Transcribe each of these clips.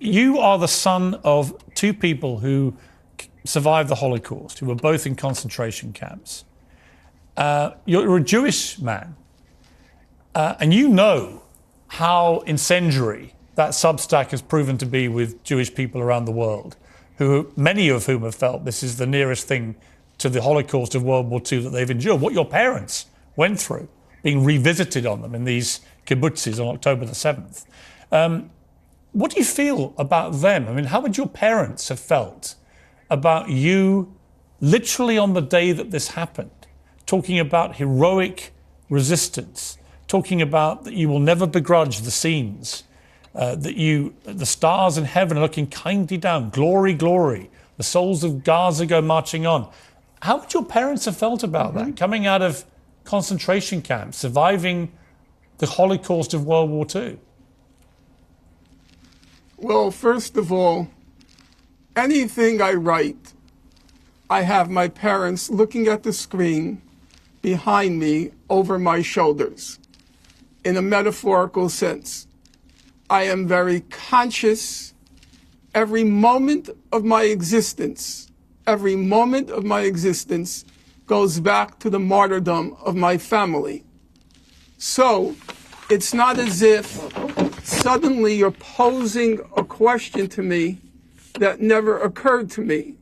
You are the son of two people who survived the Holocaust, who were both in concentration camps. You're a Jewish man, and you know how incendiary that Substack has proven to be with Jewish people around the world, many of whom have felt this is the nearest thing to the Holocaust of World War II that they've endured. What your parents went through, being revisited on them in these kibbutzes on October the 7th. What do you feel about them? I mean, how would your parents have felt about you literally on the day that this happened, talking about heroic resistance, talking about that you will never begrudge the scenes, that the stars in heaven are looking kindly down, glory, glory, the souls of Gaza go marching on. How would your parents have felt about that, coming out of concentration camps, surviving the Holocaust of World War II? Well, first of all, anything I write, I have my parents looking at the screen behind me over my shoulders, in a metaphorical sense. I am very conscious every moment of my existence. Every moment of my existence goes back to the martyrdom of my family. So it's not as if suddenly you're posing a question to me that never occurred to me.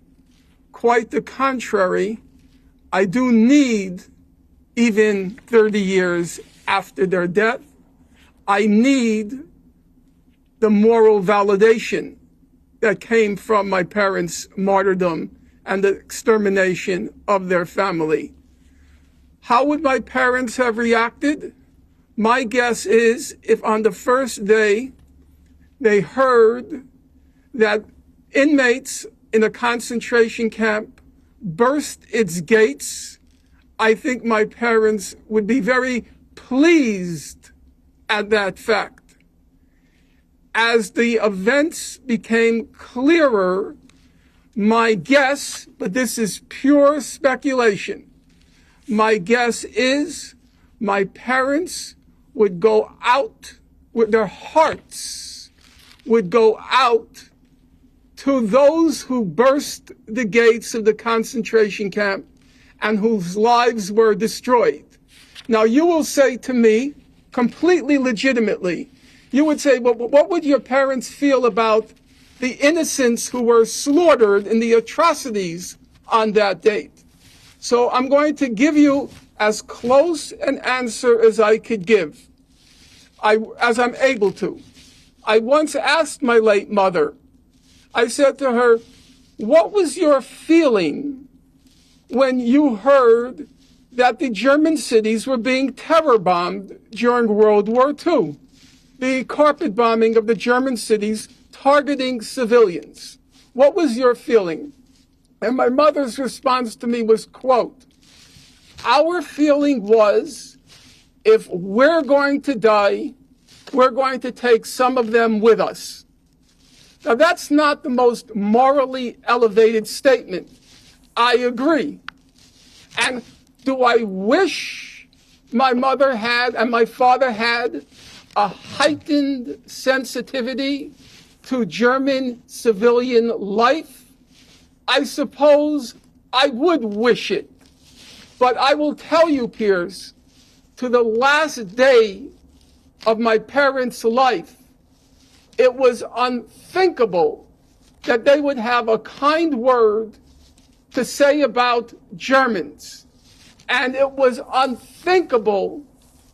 Quite the contrary, I do need, even 30 years after their death, I need the moral validation that came from my parents' martyrdom and the extermination of their family. How would my parents have reacted? My guess is if on the first day they heard that inmates in a concentration camp burst its gates, I think my parents would be very pleased at that fact. As the events became clearer, my guess, but this is pure speculation, my guess is my parents would go out with their hearts, would go out to those who burst the gates of the concentration camp and whose lives were destroyed. Now, you will say to me, completely legitimately, you would say, well, what would your parents feel about the innocents who were slaughtered in the atrocities on that date? So I'm going to give you as close an answer as I could give, as I'm able to. I once asked my late mother, I said to her, what was your feeling when you heard that the German cities were being terror bombed during World War II? The carpet bombing of the German cities targeting civilians. What was your feeling? And my mother's response to me was, quote, our feeling was, if we're going to die, we're going to take some of them with us. Now, that's not the most morally elevated statement. I agree. And do I wish my mother had and my father had a heightened sensitivity to German civilian life? I suppose I would wish it. But I will tell you, Piers, to the last day of my parents' life, it was unthinkable that they would have a kind word to say about Germans. And it was unthinkable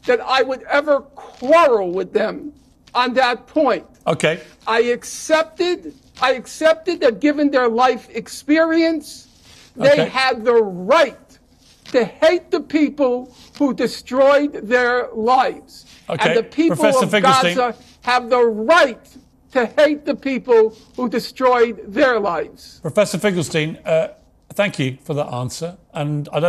that I would ever quarrel with them on that point. Okay. I accepted that given their life experience, they had the right to hate the people who destroyed their lives. Okay. And the people Professor of Finkelstein. Gaza have the right to hate the people who destroyed their lives. Professor Finkelstein, thank you for that answer. And I don't